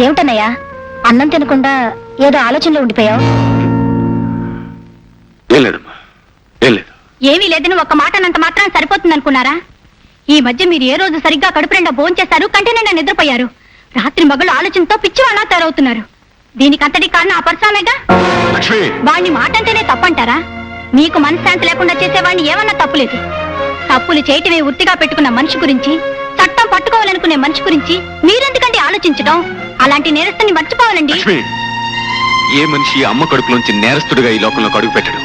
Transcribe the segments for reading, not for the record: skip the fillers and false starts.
ఏమిటన్నయ్యా అన్నం తినకుండా ఏదో ఆలోచనలో ఉండిపోయావు? ఏం లేదమ్మా, ఏం లేదు. ఏమీ లేదని ఒక్క మాట అన్నంత మాత్రం సరిపోతుంది అనుకున్నారా? ఈ మధ్య మీరు ఏ రోజు సరిగ్గా కడుపు నిండా భోంచేశారు, కంటి నిండా నిద్రపోయారు. రాత్రి మగళ్ళు ఆలోచనతో పిచ్చివాళ్ళ తయారవుతున్నారు. దీనికంతటి కారణం ఆ పరశురామేగా. వాడిని మాట అంటేనే తప్పంటారా? మీకు మనశ్శాంతి లేకుండా చేసేవాడిని ఏమన్నా తప్పులేదు. తప్పులు చేయటమే వృత్తిగా పెట్టుకున్న మనిషి గురించి, చట్టం పట్టుకోవాలనుకునే మనిషి గురించి మీరెందుకండి ఆలోచించడం? అలాంటి నేరస్తుని మర్చిపోవాలండి. ఏ మనిషి అమ్మ కడుపులోంచి నేరస్తుడిగా ఈ లోకంలో అడుగు పెట్టడు.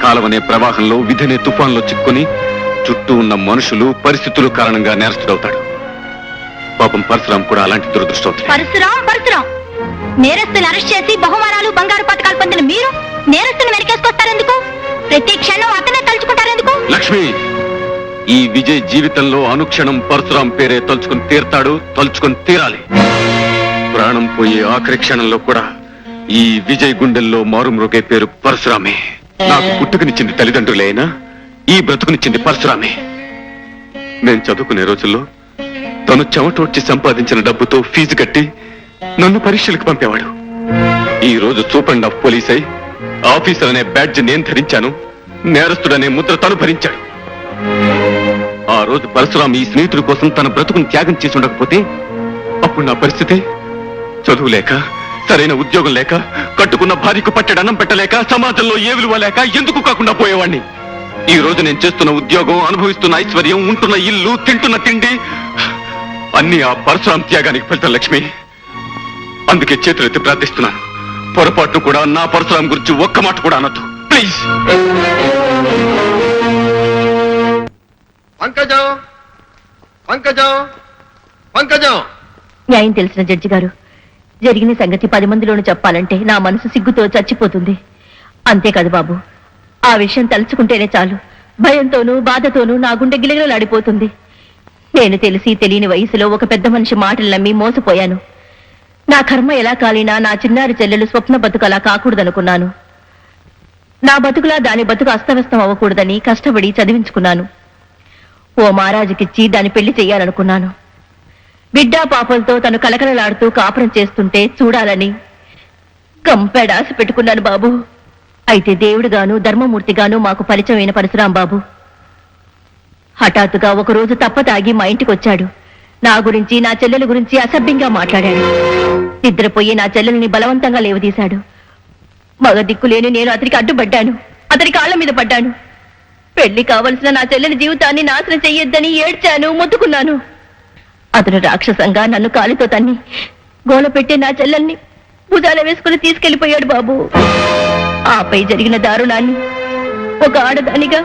కాలవనే ప్రవాహంలో విధనే తుఫాన్లో చిక్కుని చుట్టూ ఉన్న మనుషులు పరిస్థితుల కారణంగా నేరస్తుడవుతాడు. పాపం పరశురాం కూడా అలాంటి దురదృష్టం. పరశురాం నేరస్తుని అరెస్ట్ చేసి బహుమానాలు బంగారు పథకాలు పొందిన మీరు నేరస్తుని వెనకేసుకొస్తారెందుకు? ప్రతి క్షణం అతనే తలుచుకుంటారెందుకు? లక్ష్మి, ఈ విజయ్ జీవితంలో అనుక్షణం పరశురాం పేరే తలుచుకుని తీరతాడు, తలుచుకుని తీరాలి. ప్రాణం పోయే ఆఖరి క్షణంలో కూడా ఈ విజయ్ గుండెల్లో మారుమ్రోగే పేరు పరశురామే. నాకు పుట్టుకనిచ్చింది తల్లిదండ్రులే అయినా ఈ బ్రతుకునిచ్చింది పరశురామే. నేను చదువుకునే రోజుల్లో తను చెమటోడ్చి సంపాదించిన డబ్బుతో ఫీజు కట్టి నన్ను పరీక్షలకు పంపేవాడు. ఈ రోజు సూపరింట్ ఆఫ్ పోలీస్ అయి ఆఫీసర్ అనే బ్యాడ్జ్ నేను ధరించాను, నేరస్తుడనే ముద్ర తను భరించాడు. ఆ రోజు పరశురాం ఈ స్నేహితుడి కోసం తన బ్రతుకుని త్యాగం చేసి ఉండకపోతే అప్పుడు నా పరిస్థితి చదువు లేక, సరైన ఉద్యోగం లేక, కట్టుకున్న భార్యకు పట్టెడు అన్నం పెట్టలేక, సమాజంలో ఏ విలువ లేక ఎందుకు కాకుండా పోయేవాణ్ణి. ఈ రోజు నేను చేస్తున్న ఉద్యోగం, అనుభవిస్తున్న ఐశ్వర్యం, ఉంటున్న ఇల్లు, తింటున్న తిండి అన్ని ఆ పరశురాం త్యాగానికి ఫలితం. లక్ష్మి, అందుకే చేతులెత్తి ప్రార్థిస్తున్నాను, పొరపాటు కూడా నా పరశురాం గురించి ఒక్క మాట కూడా అనొద్దు ప్లీజ్. పంకజం, పంకజం, పంకజం. న్యాయం తెలిసిన జడ్జి గారు, జరిగిన సంగతి 10 మందిలోనూ చెప్పాలంటే నా మనసు సిగ్గుతో చచ్చిపోతుంది. అంతేకాదు బాబు, ఆ విషయం తలుచుకుంటేనే చాలు భయంతోనూ బాధతోనూ నా గుండె గిలగిలలాడిపోతుంది. నేను తెలిసి తెలియని వయసులో ఒక పెద్ద మనిషి మాటలు నమ్మి మోసపోయాను. నా కర్మ ఎలా కాలినా నా చిన్నారి చెల్లెలు స్వప్న బతుకు అలా కాకూడదనుకున్నాను. నా బతుకులా దాని బతుకు అస్తవ్యస్తం అవ్వకూడదని కష్టపడి చదివించుకున్నాను. ఓ మహారాజుకిచ్చి దాని పెళ్లి చెయ్యాలనుకున్నాను. బిడ్డా పాపలతో తను కలకలలాడుతూ కాపురం చేస్తుంటే చూడాలని కంపెడాస పెట్టుకున్నాను బాబు. అయితే దేవుడుగాను ధర్మమూర్తిగాను మాకు పరిచయమైన పరశురాం బాబు హఠాత్తుగా ఒకరోజు తప్పతాగి మా ఇంటికి వచ్చాడు. నా గురించి, నా చెల్లెల గురించి అసభ్యంగా మాట్లాడాడు. నిద్రపోయి నా చెల్లెల్ని బలవంతంగా లేవదీశాడు. మగ దిక్కులేని నేను అతనికి అడ్డుపడ్డాను, అతని కాళ్ల మీద పడ్డాను. పెళ్లి కావలసిన నా చెల్లెలి జీవితాన్ని నాశనం చెయ్యొద్దని ఏడ్చాను, మొత్తుకున్నాను. అతను రాక్షసంగా నన్ను కాలితో తన్ని గోల పెట్టి నా చెల్లెల్ని భుజాల వేసుకుని తీసుకెళ్లిపోయాడు బాబు. ఆపై జరిగిన దారుణాన్ని ఒక ఆడదానిగా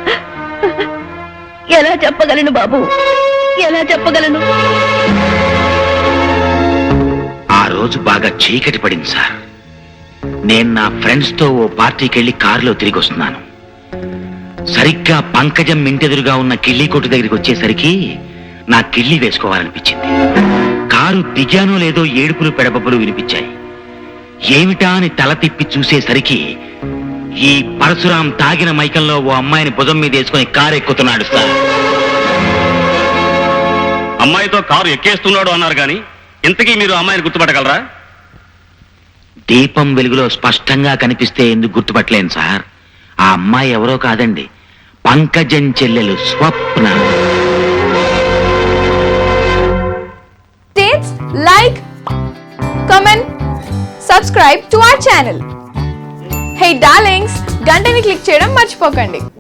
ఎలా చెప్పగలను బాబు, ఎలా చెప్పగలను? ఆ రోజు బాగా చీకటి పడింది సార్. నేను నా ఫ్రెండ్స్ తో ఓ పార్టీకి వెళ్లి కారులో తిరిగి వస్తున్నాను. సరిగ్గా పంకజం ఇంటెదురుగా ఉన్న కిళ్ళీ కొట్టు దగ్గరికి వచ్చేసరికి నా కిళ్ళీ వేసుకోవాలనిపించింది. కారు దిగానో లేదో ఏడుపులు పెడబబ్బులు వినిపించాయి. ఏమిటా అని తల తిప్పి చూసేసరికి ఈ పరశురాం తాగిన మైకంలో ఓ అమ్మాయిని భుజం మీద వేసుకుని కారు ఎక్కుతున్నాడు సార్. అమ్మాయితో కారు ఎక్కేస్తున్నాడు అన్నారు కానీ ఇంతకీ మీరు అమ్మాయిని గుర్తుపట్టగలరా? దీపం వెలుగులో స్పష్టంగా కనిపిస్తే ఎందుకు గుర్తుపట్టలేను సార్. ఆ అమ్మాయి ఎవరో కాదండి, పంకజం చెల్లెలు స్వప్న. Like, comment, subscribe to our channel. Hey darlings, గంటని click చేయడం మర్చిపోకండి.